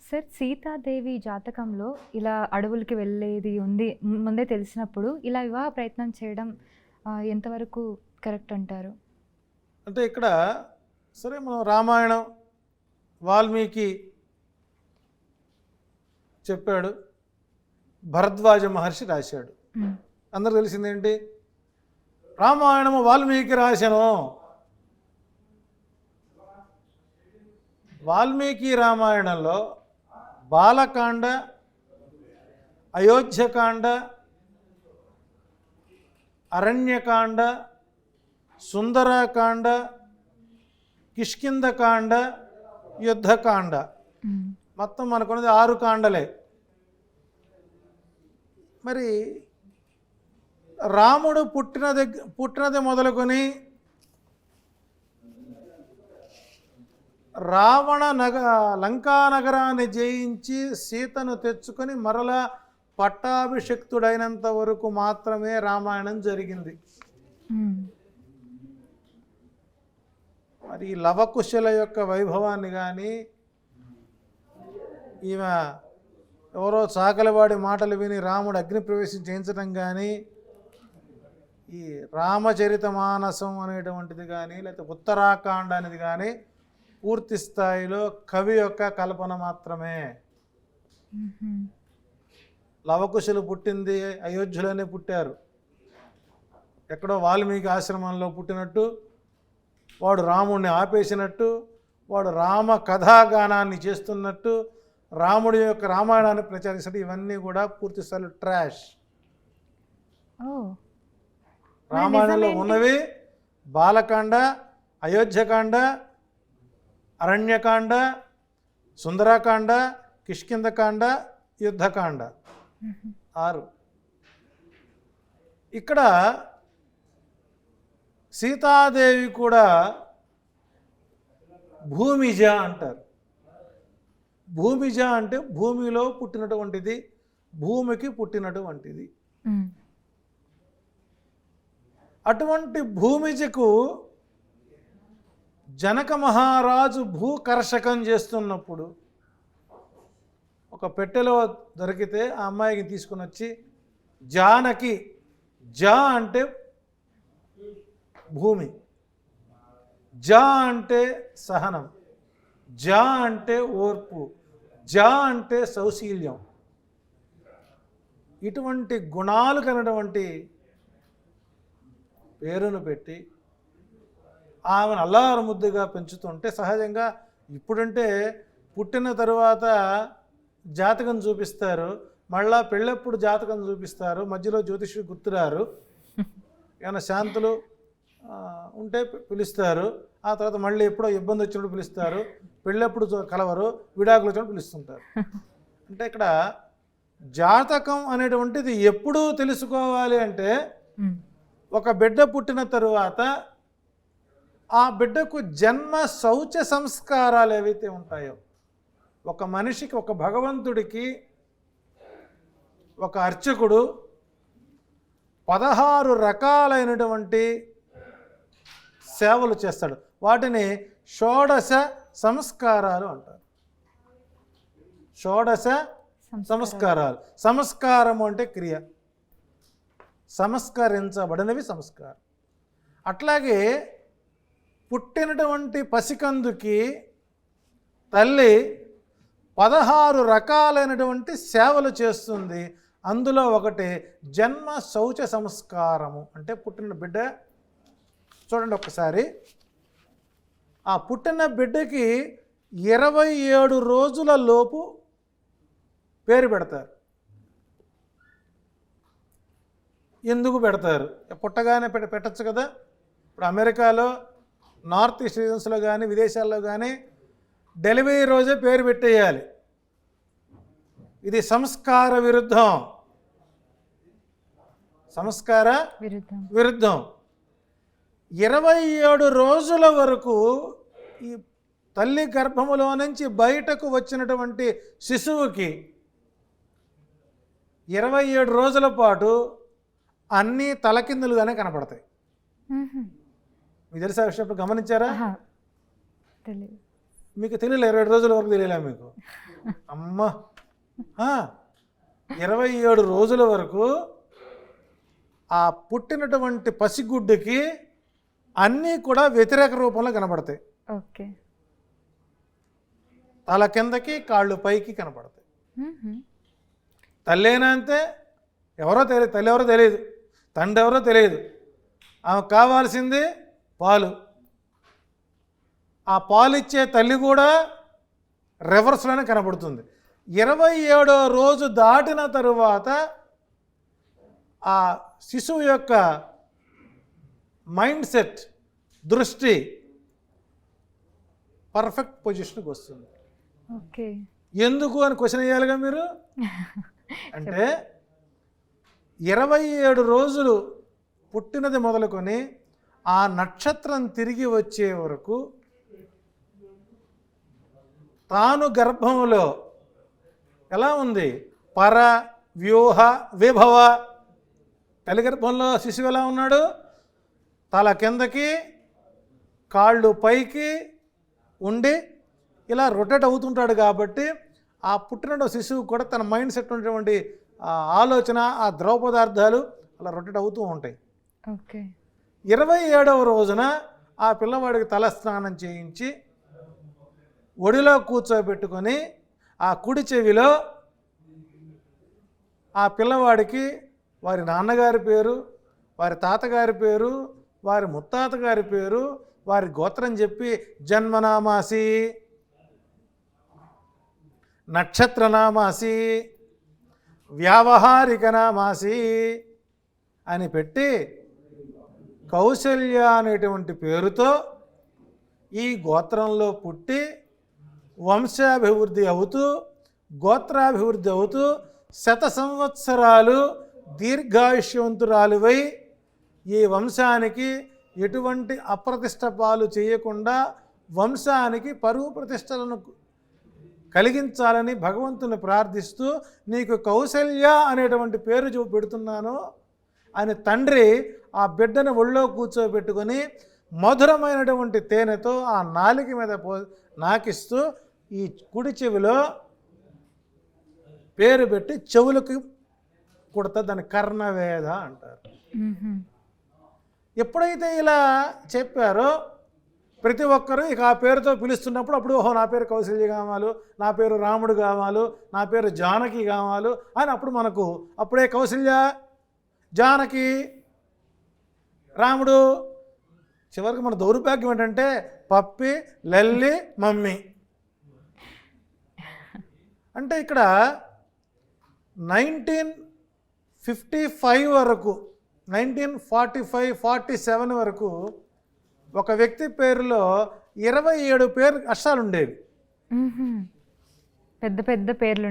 Sir Sitadevi జాతకంలో ఇలా అడవులకి వెళ్ళేది ఉంది ముందే తెలిసినప్పుడు ఇలా వివాహ ప్రయత్నం చేయడం ఎంతవరకు కరెక్ట్ అంటారు? అంటే ఇక్కడ సరే మనం రామాయణం వాల్మీకి చెప్పాడు, భరద్వాజ మహర్షి రాశాడు. అందరూ తెలిసిందేంటి? రామాయణము వాల్మీకి రాశాను. వాల్మీకి రామాయణంలో బాలకాండ, అయోధ్యకాండ, అరణ్యకాండ, సుందరకాండ, కిష్కింధకాండ, యుద్ధకాండ, మొత్తం మనకున్నది 6 కాండలే. మరి రాముడు పుట్టినది మొదలుకొని లంకా నగరాన్ని జయించి సీతను తెచ్చుకొని మరలా పట్టాభిషిక్తుడైనంత వరకు మాత్రమే రామాయణం జరిగింది. మరి లవకుశల యొక్క వైభవాన్ని కానీ, ఈమె ఎవరో చాకలివాడి మాటలు విని రాముడు అగ్నిప్రవేశం చేయించడం కానీ, ఈ రామచరిత మానసం అనేటువంటిది కానీ, లేకపోతే ఉత్తరాఖండ అనేది కానీ పూర్తి స్థాయిలో కవి యొక్క కల్పన మాత్రమే. లవకుశులు పుట్టింది అయోధ్యలోనే పుట్టారు. ఎక్కడో వాల్మీకి ఆశ్రమంలో పుట్టినట్టు, వాడు రాముడిని ఆపేసినట్టు, వాడు రామ కథాగానాన్ని చేస్తున్నట్టు, రాముడి యొక్క రామాయణాన్ని ప్రచారిస్తున్నట్టు, ఇవన్నీ కూడా పూర్తి స్థాయిలో ట్రాష్. రామాయణంలో ఉన్నవి బాలకాండ, అయోధ్యకాండ, అరణ్యకాండ, సుందరకాండ, కిష్కింధకాండ, యుద్ధకాండ, 6. ఇక్కడ సీతాదేవి కూడా భూమిజ అంటారు. భూమిజ అంటే భూమిలో పుట్టినటువంటిది, భూమికి పుట్టినటువంటిది. అటువంటి భూమిజకు జనక మహారాజు భూకర్షకం చేస్తున్నప్పుడు ఒక పెట్టెలో దొరికితే ఆ అమ్మాయికి తీసుకుని వచ్చి జానకి, జా అంటే భూమి, జా అంటే సహనం, జా అంటే ఓర్పు, జా అంటే సౌశీల్యం, ఇటువంటి గుణాలు కనటువంటి పేరును పెట్టి ఆమెను అల్లారు ముద్దుగా పెంచుతుంటే, సహజంగా ఇప్పుడంటే పుట్టిన తరువాత జాతకం చూపిస్తారు, మళ్ళా పెళ్ళప్పుడు జాతకం చూపిస్తారు, మధ్యలో జ్యోతిష్యుడు గుర్తురారు, ఏమైనా శాంతులు ఉంటే పిలుస్తారు, ఆ తర్వాత మళ్ళీ ఎప్పుడో ఇబ్బంది వచ్చినప్పుడు పిలుస్తారు, పెళ్ళప్పుడు కలవరు, విడాకులు వచ్చినప్పుడు పిలుస్తుంటారు. అంటే ఇక్కడ జాతకం అనేటువంటిది ఎప్పుడు తెలుసుకోవాలి అంటే, ఒక బిడ్డ పుట్టిన తరువాత ఆ బిడ్డకు జన్మ శౌచ సంస్కారాలు ఏవైతే ఉంటాయో, ఒక మనిషికి, ఒక భగవంతుడికి ఒక అర్చకుడు 16 రకాలైనటువంటి సేవలు చేస్తాడు. వాటిని షోడశ సంస్కారాలు అంటారు. షోడశ సంస్కారాలు. సంస్కారము అంటే క్రియ, సంస్కరించబడినవి సంస్కారం. అట్లాగే పుట్టినటువంటి పసికందుకి తల్లి 16 రకాలైనటువంటి సేవలు చేస్తుంది. అందులో ఒకటి జన్మ శౌచ సంస్కారము. అంటే పుట్టిన బిడ్డ చూడండి ఒక్కసారి, ఆ పుట్టిన బిడ్డకి 27 రోజుల లోపు పేరు పెడతారు. ఎందుకు పెడతారు? పుట్టగానే పెట్టచ్చు కదా. ఇప్పుడు అమెరికాలో, నార్త్ ఈస్ట్ రీజన్స్లో కానీ, విదేశాల్లో కానీ డెలివరీ రోజే పేరు పెట్టేయాలి. ఇది సంస్కార విరుద్ధం, సంస్కార విరుద్ధం. 27 రోజుల వరకు ఈ తల్లి గర్భములో నుంచి బయటకు వచ్చినటువంటి శిశువుకి 27 రోజుల పాటు అన్నీ తలకిందులుగానే కనపడతాయి. మీకు తెలిసే విషయం గమనించారా? మీకు తెలియలే, 27 రోజుల వరకు తెలియలే మీకు. అమ్మ 27 రోజుల వరకు ఆ పుట్టినటువంటి పసిగుడ్డుకి అన్నీ కూడా వ్యతిరేక రూపంలో కనబడతాయి. ఓకే. తల కిందకి కాళ్ళు పైకి కనబడతాయి. తల్లేనా అంతే, ఎవరో తెలియదు, తల్లి ఎవరో తెలియదు, తండ్రి ఎవరో తెలియదు. ఆమెకు కావాల్సింది పాలు. ఆ పాలు ఇచ్చే తల్లి కూడా రివర్స్లోనే కనబడుతుంది. 27వ రోజు దాటిన తరువాత ఆ శిశువు యొక్క మైండ్ సెట్, దృష్టి పర్ఫెక్ట్ పొజిషన్కి వస్తుంది. ఓకే. ఎందుకు అని క్వశ్చన్ వేయాలిగా మీరు. అంటే 27 రోజులు పుట్టినది మొదలుకొని ఆ నక్షత్రం తిరిగి వచ్చే వరకు తాను గర్భంలో ఎలా ఉంది, పర వ్యూహ విభవ. తల్లి గర్భంలో శిశువు ఎలా ఉన్నాడు, తల కిందకి కాళ్ళు పైకి ఉండి ఇలా రొటేట్ అవుతుంటాడు. కాబట్టి ఆ పుట్టిన శిశువు కూడా తన మైండ్ సెట్ ఉన్నటువంటి ఆలోచన, ఆ ద్రవ పదార్థాలు అలా రొటేట్ అవుతూ ఉంటాయి. ఓకే. 27వ రోజున ఆ పిల్లవాడికి తల స్నానం చేయించి ఒడిలో కూర్చోబెట్టుకొని ఆ కుడి చెవిలో ఆ పిల్లవాడికి వారి నాన్నగారి పేరు, వారి తాతగారి పేరు, వారి ముత్తాత గారి పేరు, వారి గోత్రం చెప్పి జన్మనామాసి, నక్షత్రనామాసి, వ్యావహారిక నామాసి అని పెట్టి కౌశల్య అనేటువంటి పేరుతో ఈ గోత్రంలో పుట్టి వంశాభివృద్ధి అవుతూ గోత్రాభివృద్ధి అవుతూ 100 సంవత్సరాలు దీర్ఘాయుష్యవంతురాలువై ఈ వంశానికి ఎటువంటి అప్రతిష్ట పాలు చేయకుండా వంశానికి పరువు ప్రతిష్టలను కలిగించాలని భగవంతుని ప్రార్థిస్తూ నీకు కౌశల్య అనేటువంటి పేరు పెడుతున్నాను అని తండ్రి ఆ బిడ్డను ఒళ్ళో కూర్చోబెట్టుకొని మధురమైనటువంటి తేనెతో ఆ నాలిక మీద నాకిస్తూ ఈ కుడి చెవిలో పేరు పెట్టి చెవులకు కుడతా, దాన్ని కర్ణవేద అంటారు. ఎప్పుడైతే ఇలా చెప్పారో ప్రతి ఒక్కరూ ఇక ఆ పేరుతో పిలుస్తున్నప్పుడు అప్పుడు ఓహో నా పేరు కౌశల్య కావాలి, నా పేరు రాముడు కావాలి, నా పేరు జానకి కావాలి అని అప్పుడు మనకు అప్పుడే కౌశల్య, జానకి, రాముడు. చివరికి మన దౌర్భాగ్యం ఏంటంటే పప్పి, లల్లి, మమ్మీ. అంటే ఇక్కడ 1955 వరకు 1945-47 వరకు ఒక వ్యక్తి పేరులో 27 పేరు అక్షరాలు ఉండేవి. పెద్ద పెద్ద పేర్లు.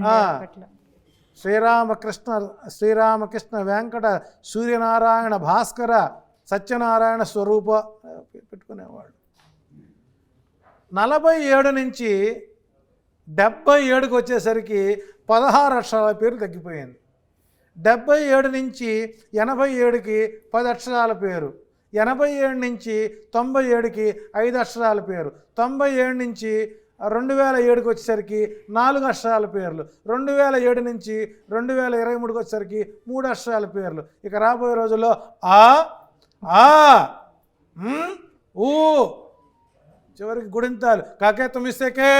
శ్రీరామకృష్ణ వెంకట సూర్యనారాయణ భాస్కర సత్యనారాయణ స్వరూప పెట్టుకునేవాడు. 47 నుంచి 77కి వచ్చేసరికి 16 అక్షరాల పేరు తగ్గిపోయింది. 77 నుంచి 87కి 10 అక్షరాల పేరు, 87 నుంచి 97కి 5 అక్షరాల పేరు, 97 నుంచి 2007కి వచ్చేసరికి 4 అక్షరాల పేర్లు, 2007 నుంచి 2023కి వచ్చేసరికి 3 అక్షరాల పేర్లు. ఇక రాబోయే రోజుల్లో ఆ ఊ చివరికి గుడింతాలు కాకే తుమ్మిస్తేకే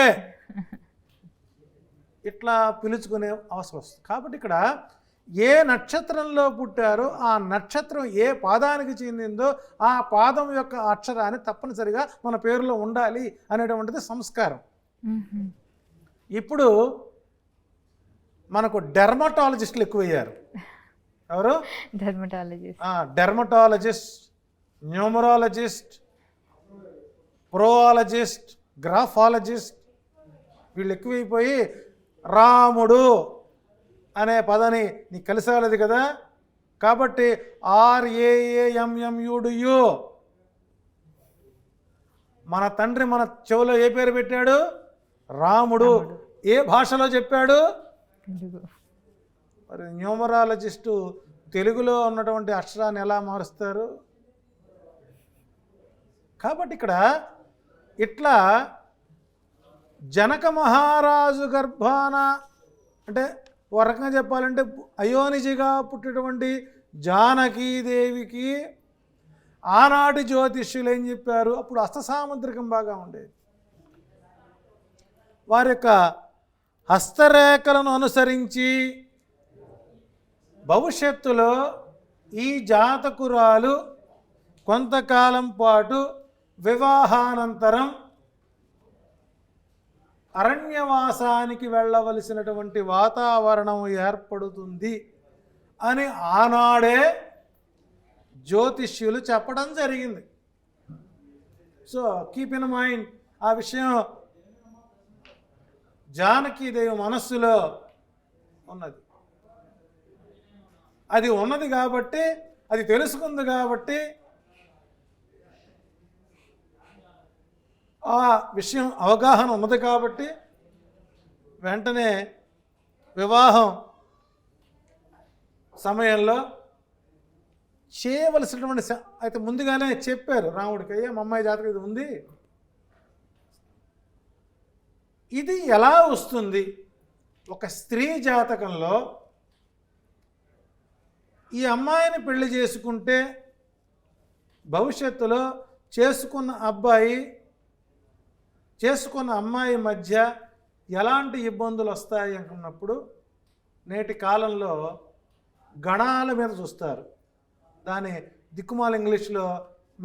ఇట్లా పిలుచుకునే అవసరం వస్తుంది. కాబట్టి ఇక్కడ ఏ నక్షత్రంలో పుట్టారో ఆ నక్షత్రం ఏ పాదానికి చెందిందో ఆ పాదం యొక్క అక్షరాన్ని తప్పనిసరిగా మన పేరులో ఉండాలి అనేటువంటిది సంస్కారం. ఇప్పుడు మనకు డెర్మటాలజిస్టులు ఎక్కువయ్యారు. ఎవరు? డెర్మటాలజిస్ట్, న్యూమరాలజిస్ట్, ప్రోఆలజిస్ట్, గ్రాఫాలజిస్ట్ వీళ్ళు ఎక్కువైపోయి రాముడు అనే పదాన్ని నీకు కలిసి రాలేదు కదా, కాబట్టి RAAMMUDU. మన తండ్రి మన చెవిలో ఏ పేరు పెట్టాడు? రాముడు. ఏ భాషలో చెప్పాడు? మరి న్యూమరాలజిస్టు తెలుగులో ఉన్నటువంటి అక్షరాన్ని ఎలా మారుస్తారు? కాబట్టి ఇక్కడ ఇట్లా జనక మహారాజు గర్భాన అంటే ఒక రకంగా చెప్పాలంటే అయోనిజిగా పుట్టినటువంటి జానకీదేవికి ఆనాటి జ్యోతిష్యులు ఏం చెప్పారు, అప్పుడు హస్తసాముద్రికం బాగా ఉండేది. వారి యొక్క హస్తరేఖలను అనుసరించి భవిష్యత్తులో ఈ జాతకురాలు కొంతకాలం పాటు వివాహానంతరం అరణ్యవాసానికి వెళ్ళవలసినటువంటి వాతావరణం ఏర్పడుతుంది అని ఆనాడే జ్యోతిష్యులు చెప్పడం జరిగింది. సో కీప్ ఇన్ మైండ్, ఆ విషయం జానకీదేవి మనస్సులో ఉన్నది. అది ఉన్నది కాబట్టి, అది తెలుసుకుంది కాబట్టి ఆ విషయం అవగాహన ఉన్నది కాబట్టి వెంటనే వివాహం సమయంలో చేయవలసినటువంటి అయితే ముందుగానే చెప్పారు రాముడికి, అయ్యా మా అమ్మాయి జాతకం ఇది ఉంది, ఇది ఎలా వస్తుంది. ఒక స్త్రీ జాతకంలో ఈ అమ్మాయిని పెళ్లి చేసుకుంటే భవిష్యత్తులో చేసుకున్న అబ్బాయి చేసుకున్న అమ్మాయి మధ్య ఎలాంటి ఇబ్బందులు వస్తాయి అనుకున్నప్పుడు నేటి కాలంలో గణాల మీద చూస్తారు. దాని దిక్కుమాల ఇంగ్లీష్లో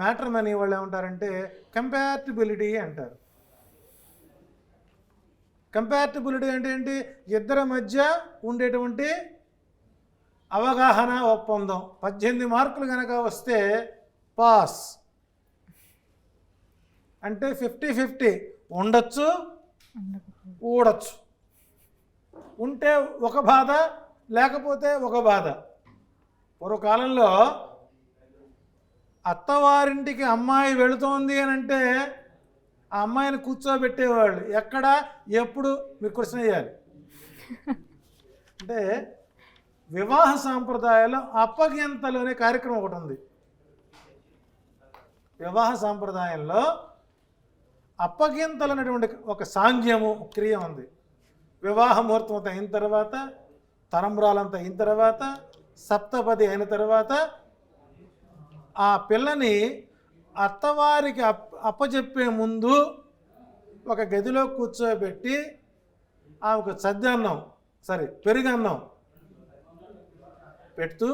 మ్యాట్రిమనీ వాళ్ళు ఏమంటారంటే కంపాటిబిలిటీ అంటారు. కంపాటిబిలిటీ అంటే ఏంటి, ఇద్దరి మధ్య ఉండేటువంటి అవగాహన ఒప్పందం. 18 మార్కులు కనుక వస్తే పాస్ అంటే 50-50 ఉండొచ్చు, ఊడొచ్చు. ఉంటే ఒక బాధ, లేకపోతే ఒక బాధ. పూర్వకాలంలో అత్తవారింటికి అమ్మాయి వెళుతోంది అని అంటే ఆ అమ్మాయిని కూర్చోబెట్టేవాళ్ళు. ఎక్కడ, ఎప్పుడు మీరు క్వశ్చన్ వేయాలి. అంటే వివాహ సాంప్రదాయాల్లో అప్పగింతలు అనే కార్యక్రమం ఒకటి ఉంది. వివాహ సాంప్రదాయంలో అప్పగింతలు అనేటువంటి ఒక సాంగ్యము క్రియ ఉంది. వివాహ ముహూర్తం అంతా అయిన తర్వాత, తలంబ్రాలంతా అయిన తర్వాత, సప్తపది అయిన తర్వాత ఆ పిల్లని అత్తవారికి అప్పచెప్పే ముందు ఒక గదిలో కూర్చోబెట్టి ఆమెకు సద్దన్నం పెరుగన్నం పెడుతూ,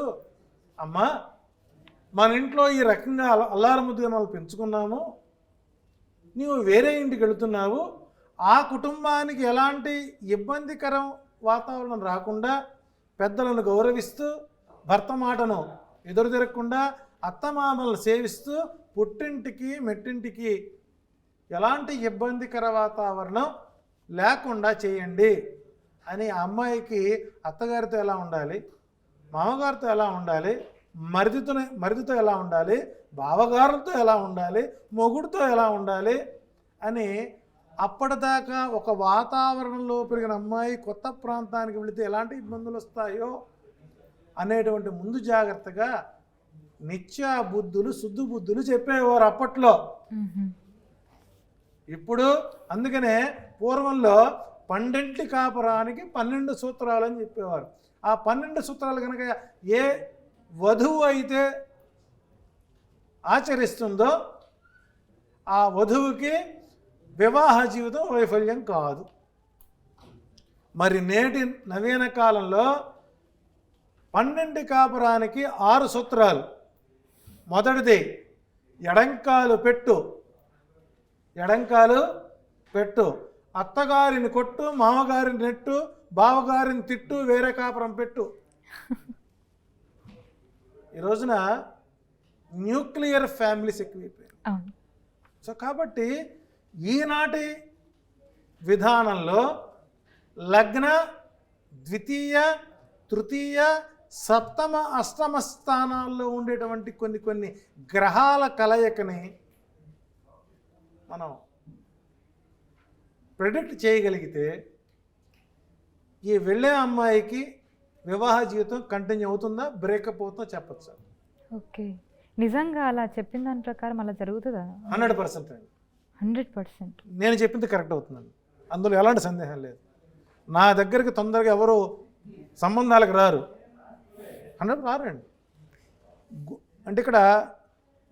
అమ్మా మన ఇంట్లో ఈ రకంగా అల్లార ముద్దుగా మనం పెంచుకున్నాము, నీవు వేరే ఇంటికి వెళుతున్నావు, ఆ కుటుంబానికి ఎలాంటి ఇబ్బందికరం వాతావరణం రాకుండా పెద్దలను గౌరవిస్తూ, భర్త మాటను ఎదురు తిరగకుండా, అత్తమామలను సేవిస్తూ, పుట్టింటికి మెట్టింటికి ఎలాంటి ఇబ్బందికర వాతావరణం లేకుండా చేయండి అని ఆ అమ్మాయికి అత్తగారితో ఎలా ఉండాలి, మామగారితో ఎలా ఉండాలి, మరిదితో ఎలా ఉండాలి, బావగారులతో ఎలా ఉండాలి, మొగుడితో ఎలా ఉండాలి అని అప్పటిదాకా ఒక వాతావరణంలో పెరిగిన అమ్మాయి కొత్త ప్రాంతానికి వెళితే ఎలాంటి ఇబ్బందులు వస్తాయో అనేటువంటి ముందు జాగ్రత్తగా నిత్యా బుద్ధులు శుద్ధ బుద్ధులు చెప్పేవారు అప్పట్లో. ఇప్పుడు అందుకనే పూర్వంలో 12 కాపురానికి 12 సూత్రాలు అని చెప్పేవారు. ఆ 12 సూత్రాలు కనుక ఏ వధువు అయితే ఆచరిస్తుందో ఆ వధువుకి వివాహ జీవితం వైఫల్యం కాదు. మరి నేటి నవీన కాలంలో 12 కాపురానికి 6 సూత్రాలు. మొదటిది ఎడంకాలు పెట్టు, అత్తగారిని కొట్టు, మామగారిని నెట్టు, బావగారిని తిట్టు, వేరే కాపురం పెట్టు. ఈ రోజున న్యూక్లియర్ ఫ్యామిలీస్ ఎక్కువైపోయాయి. సో కాబట్టి ఈనాటి విధానంలో లగ్న, ద్వితీయ, తృతీయ, సప్తమ, అష్టమ స్థానాల్లో ఉండేటువంటి కొన్ని గ్రహాల కలయికని మనం ప్రెడిక్ట్ చేయగలిగితే ఈ వెళ్ళే అమ్మాయికి వివాహ జీవితం కంటిన్యూ అవుతుందా, బ్రేకప్ అవుతుందో చెప్పచ్చు. ఓకే, నిజంగా అలా చెప్పిన దాని ప్రకారం అలా జరుగుతుందా? 100% అండి. 100% నేను చెప్పింది కరెక్ట్ అవుతుందండి. అందులో ఎలాంటి సందేహం లేదు. నా దగ్గరికి తొందరగా ఎవరు సంబంధాలకు రారు, 100 రారండి. అంటే ఇక్కడ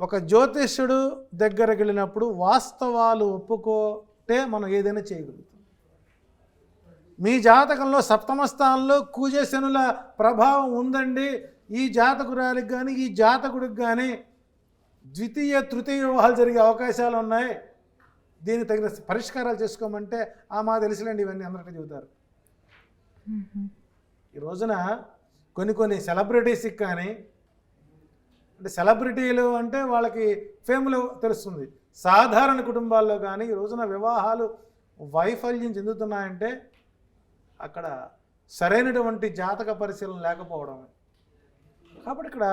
ఒక జ్యోతిష్యుడు దగ్గరికి వెళ్ళినప్పుడు వాస్తవాలు ఒప్పుకోటే మనం ఏదైనా చేయగలుగుతాం. మీ జాతకంలో సప్తమ స్థానంలో కూజశనుల ప్రభావం ఉందండి, ఈ జాతకురాలికి కానీ ఈ జాతకుడికి కానీ ద్వితీయ తృతీయ వివాహాలు జరిగే అవకాశాలు ఉన్నాయి, దీనికి తగిన పరిష్కారాలు చేసుకోమంటే మా తెలుసులేండి ఇవన్నీ అందరికీ చెబుతారు. ఈ రోజున కొన్ని సెలబ్రిటీస్కి కానీ, అంటే సెలబ్రిటీలు అంటే వాళ్ళకి ఫేమ్లో తెలుస్తుంది, సాధారణ కుటుంబాల్లో కానీ ఈ రోజున వివాహాలు వైఫల్యం చెందుతున్నాయంటే అక్కడ సరైనటువంటి జాతక పరిశీలన లేకపోవడమే. కాబట్టి ఇక్కడ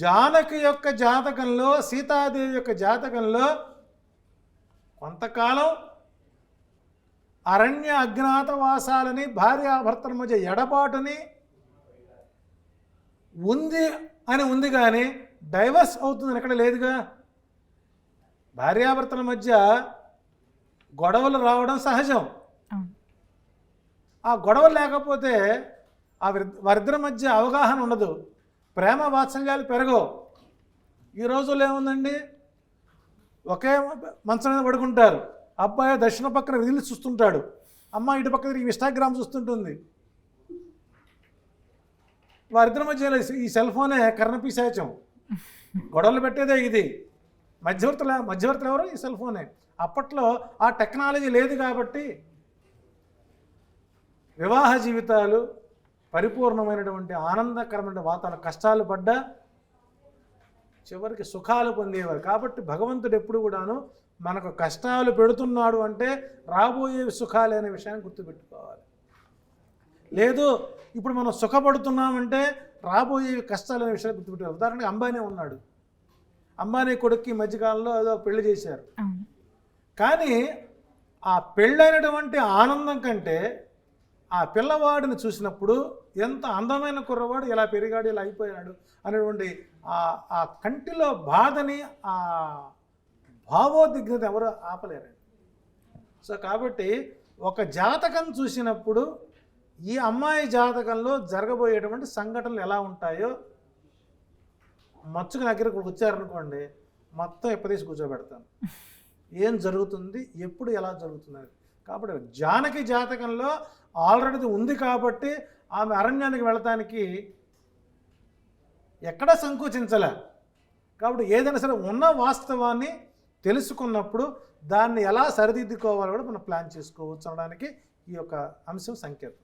జానకి యొక్క జాతకంలో, సీతాదేవి యొక్క జాతకంలో కొంతకాలం అరణ్య అజ్ఞాతవాసాలని, భార్యాభర్తల మధ్య ఎడబాటుని ఉంది కానీ డైవర్స్ అవుతుందని ఎక్కడ లేదుగా. భార్యాభర్తల మధ్య గొడవలు రావడం సహజం. ఆ గొడవలు లేకపోతే వారిద్దరి మధ్య అవగాహన ఉండదు, ప్రేమ వాత్సల్యాలు పెరగవు. ఈ రోజుల్లో ఏముందండి, ఒకే మంచం మీద పడుకుంటారు, అబ్బాయి దక్షిణ పక్కన రీల్స్ చూస్తుంటాడు, అమ్మాయి ఇటు పక్కన ఇన్స్టాగ్రామ్ చూస్తుంటుంది. వారిద్దరి మధ్య ఈ సెల్ ఫోనే కర్ణపిశాచం, గొడవలు పెట్టేదే ఇది. మధ్యవర్తులు ఎవరు? ఈ సెల్ ఫోనే. అప్పట్లో ఆ టెక్నాలజీ లేదు కాబట్టి వివాహ జీవితాలు పరిపూర్ణమైనటువంటి ఆనందకరమైన వాతావరణం, కష్టాలు పడ్డా చివరికి సుఖాలు పొందేవారు. కాబట్టి భగవంతుడు ఎప్పుడు కూడాను మనకు కష్టాలు పెడుతున్నాడు అంటే రాబోయే సుఖాలు అనే విషయాన్ని గుర్తుపెట్టుకోవాలి. లేదు ఇప్పుడు మనం సుఖపడుతున్నామంటే రాబోయే కష్టాలు అనే విషయాన్ని గుర్తుపెట్టుకోవాలి. ఉదాహరణకి అంబానీ ఉన్నాడు, అంబానీ కొడుక్కి మధ్యకాలంలో ఏదో పెళ్లి చేశారు. కానీ ఆ పెళ్ళైనటువంటి ఆనందం కంటే ఆ పిల్లవాడిని చూసినప్పుడు ఎంత అందమైన కుర్రవాడు, ఇలా పెరిగాడు, ఇలా అయిపోయాడు అనేటువంటి ఆ కంటిలో బాధని, ఆ భావోద్విగ్నత ఎవరు ఆపలేరండి. సో కాబట్టి ఒక జాతకం చూసినప్పుడు ఈ అమ్మాయి జాతకంలో జరగబోయేటువంటి సంఘటనలు ఎలా ఉంటాయో మచ్చుకు దగ్గరకు వచ్చారనుకోండి, మొత్తం ఎప్పదీసి కూర్చోబెడతాను, ఏం జరుగుతుంది, ఎప్పుడు ఎలా జరుగుతుంది. కాబట్టి జానకి జాతకంలో ఆల్రెడీ ఉంది కాబట్టి ఆమె అరణ్యానికి వెళ్ళటానికి ఎక్కడా సంకోచించలే. కాబట్టి ఏదైనా సరే ఉన్న వాస్తవాన్ని తెలుసుకున్నప్పుడు దాన్ని ఎలా సరిదిద్దుకోవాలో కూడా మనం ప్లాన్ చేసుకోవచ్చు అనడానికి ఈ యొక్క అంశం సంకేతం.